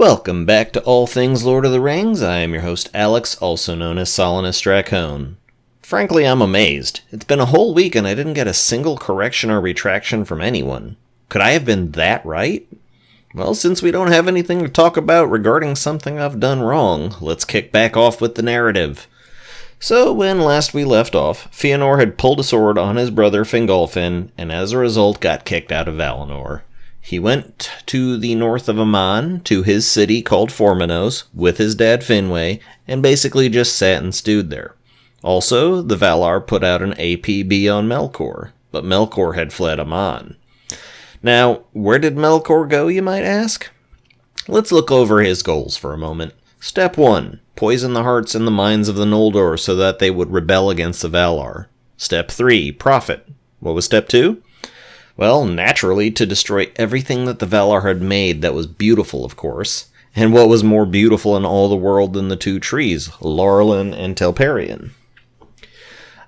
Welcome back to All Things Lord of the Rings. I am your host Alex, also known as Solinus Dracone. Frankly, I'm amazed. It's been a whole week and I didn't get a single correction or retraction from anyone. Could I have been that right? Well, since we don't have anything to talk about regarding something I've done wrong, let's kick back off with the narrative. So, when last we left off, Fëanor had pulled a sword on his brother Fingolfin, and as a result got kicked out of Valinor. He went to the north of Aman, to his city called Formenos, with his dad Finwë, and basically just sat and stewed there. Also, the Valar put out an APB on Melkor, but Melkor had fled Aman. Now, where did Melkor go, you might ask? Let's look over his goals for a moment. Step 1. Poison the hearts and the minds of the Noldor so that they would rebel against the Valar. Step 3. Profit. What was step 2? Well, naturally, to destroy everything that the Valar had made that was beautiful, of course. And what was more beautiful in all the world than the two trees, Laurelin and Telperion?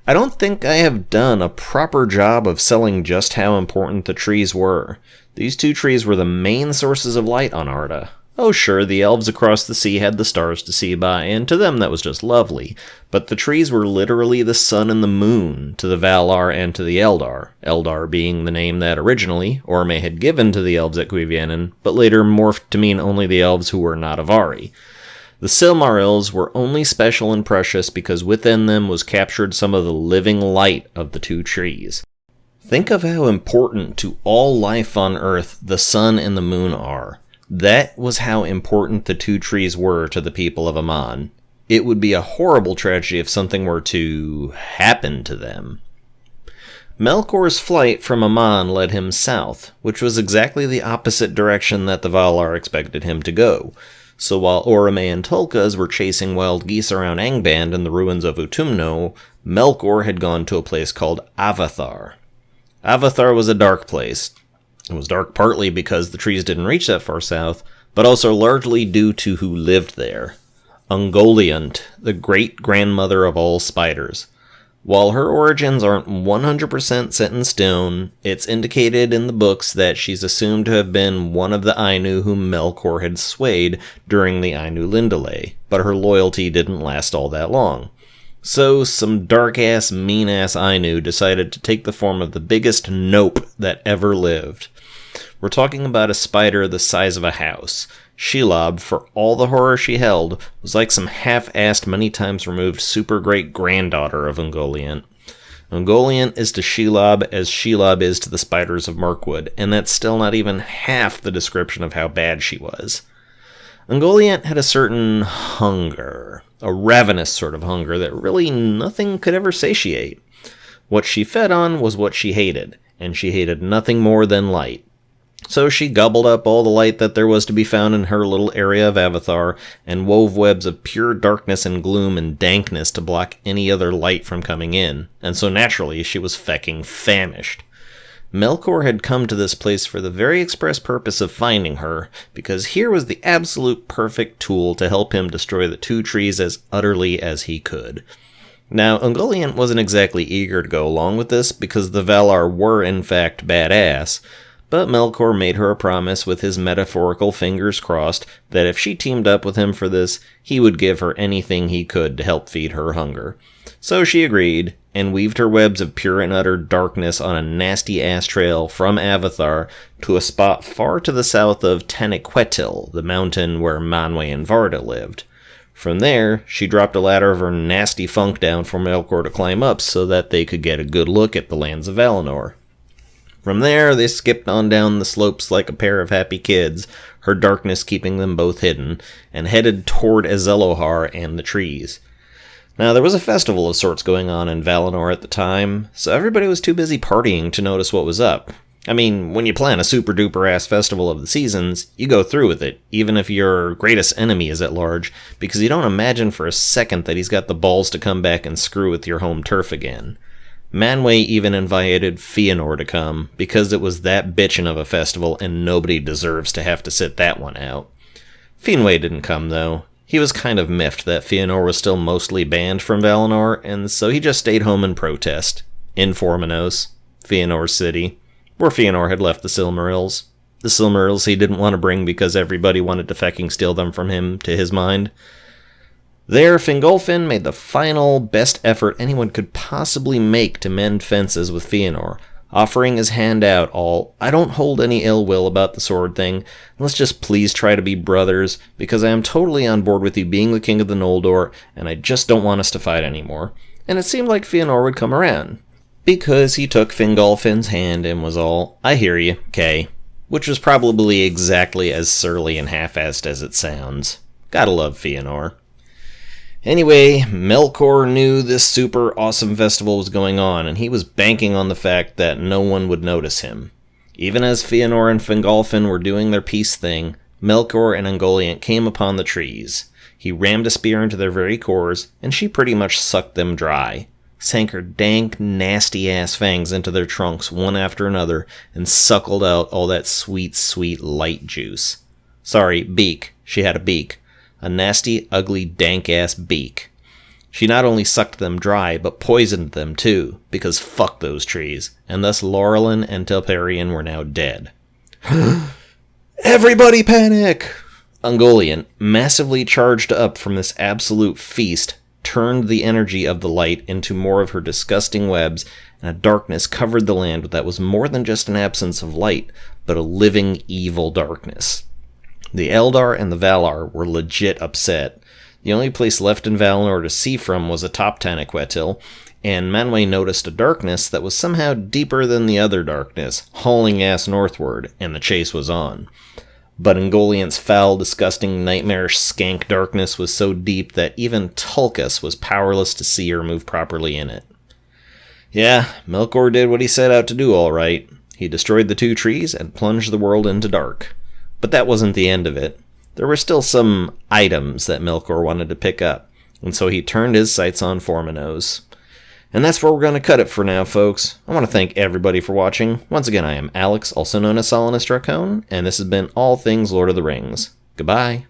I don't think I have done a proper job of selling just how important the trees were. These two trees were the main sources of light on Arda. Oh sure, the elves across the sea had the stars to see by, and to them that was just lovely. But the trees were literally the sun and the moon to the Valar and to the Eldar. Eldar being the name that originally Orme had given to the elves at Cuiviénen, but later morphed to mean only the elves who were not Avari. The Silmarils were only special and precious because within them was captured some of the living light of the two trees. Think of how important to all life on Earth the sun and the moon are. That was how important the two trees were to the people of Aman. It would be a horrible tragedy if something were to happen to them. Melkor's flight from Aman led him south, which was exactly the opposite direction that the Valar expected him to go. So while Orome and Tulkas were chasing wild geese around Angband in the ruins of Utumno, Melkor had gone to a place called AVATHAR. AVATHAR was a dark place. It was dark partly because the trees didn't reach that far south, but also largely due to who lived there. UNGOLIANT, the great-grandmother of all spiders. While her origins aren't 100% set in stone, it's indicated in the books that she's assumed to have been one of the Ainu whom Melkor had swayed during the Ainu-Lindale, but her loyalty didn't last all that long. So, some dark-ass, mean-ass Ainu decided to take the form of the biggest nope that ever lived. We're talking about a spider the size of a house. Shelob, for all the horror she held, was like some half-assed, many times removed super-great-granddaughter of Ungoliant. Ungoliant is to Shelob as Shelob is to the spiders of Mirkwood, and that's still not even half the description of how bad she was. Ungoliant had a certain hunger, a ravenous sort of hunger that really nothing could ever satiate. What she fed on was what she hated, and she hated nothing more than light. So she gobbled up all the light that there was to be found in her little area of Avathar, and wove webs of pure darkness and gloom and dankness to block any other light from coming in, and so naturally she was fecking famished. Melkor had come to this place for the very express purpose of finding her, because here was the absolute perfect tool to help him destroy the two trees as utterly as he could. Now, Ungoliant wasn't exactly eager to go along with this, because the Valar were in fact badass, but Melkor made her a promise with his metaphorical fingers crossed that if she teamed up with him for this, he would give her anything he could to help feed her hunger. So she agreed, and weaved her webs of pure and utter darkness on a nasty-ass trail from Avathar to a spot far to the south of Taniquetil, the mountain where Manwë and Varda lived. From there, she dropped a ladder of her nasty funk down for Melkor to climb up so that they could get a good look at the lands of Valinor. From there, they skipped on down the slopes like a pair of happy kids, her darkness keeping them both hidden, and headed toward Azelohar and the trees. Now, there was a festival of sorts going on in Valinor at the time, so everybody was too busy partying to notice what was up. I mean, when you plan a super-duper-ass festival of the seasons, you go through with it, even if your greatest enemy is at large, because you don't imagine for a second that he's got the balls to come back and screw with your home turf again. Manwë even invited Fëanor to come, because it was that bitchin' of a festival and nobody deserves to have to sit that one out. Finwë didn't come, though. He was kind of miffed that Fëanor was still mostly banned from Valinor, and so he just stayed home in protest. In Formenos, Fëanor's city, where Fëanor had left the Silmarils. The Silmarils he didn't want to bring because everybody wanted to fucking steal them from him, to his mind. There, Fingolfin made the final best effort anyone could possibly make to mend fences with Fëanor, offering his hand out all, I don't hold any ill will about the sword thing, let's just please try to be brothers, because I am totally on board with you being the king of the Noldor, and I just don't want us to fight anymore. And it seemed like Fëanor would come around, because he took Fingolfin's hand and was all, I hear you, Kay. Which was probably exactly as surly and half-assed as it sounds. Gotta love Fëanor. Anyway, Melkor knew this super awesome festival was going on, and he was banking on the fact that no one would notice him. Even as Fëanor and Fingolfin were doing their peace thing, Melkor and Ungoliant came upon the trees. He rammed a spear into their very cores, and she pretty much sucked them dry. Sank her dank, nasty-ass fangs into their trunks one after another, and suckled out all that sweet, sweet light juice. Sorry, beak. She had a beak. A nasty, ugly, dank-ass beak. She not only sucked them dry, but poisoned them too, because fuck those trees, and thus Laurelin and Telperion were now dead. Everybody panic! Ungoliant, massively charged up from this absolute feast, turned the energy of the light into more of her disgusting webs, and a darkness covered the land that was more than just an absence of light, but a living, evil darkness. The Eldar and the Valar were legit upset. The only place left in Valinor to see from was atop Taniquetil, and Manwë noticed a darkness that was somehow deeper than the other darkness, hauling ass northward, and the chase was on. But Ungoliant's foul, disgusting, nightmarish skank darkness was so deep that even Tulkas was powerless to see or move properly in it. Yeah, Melkor did what he set out to do all right. He destroyed the two trees and plunged the world into dark. But that wasn't the end of it. There were still some items that Melkor wanted to pick up, and so he turned his sights on Formanos. And that's where we're going to cut it for now, folks. I want to thank everybody for watching. Once again, I am Alex, also known as Solanus Dracone, and this has been All Things Lord of the Rings. Goodbye.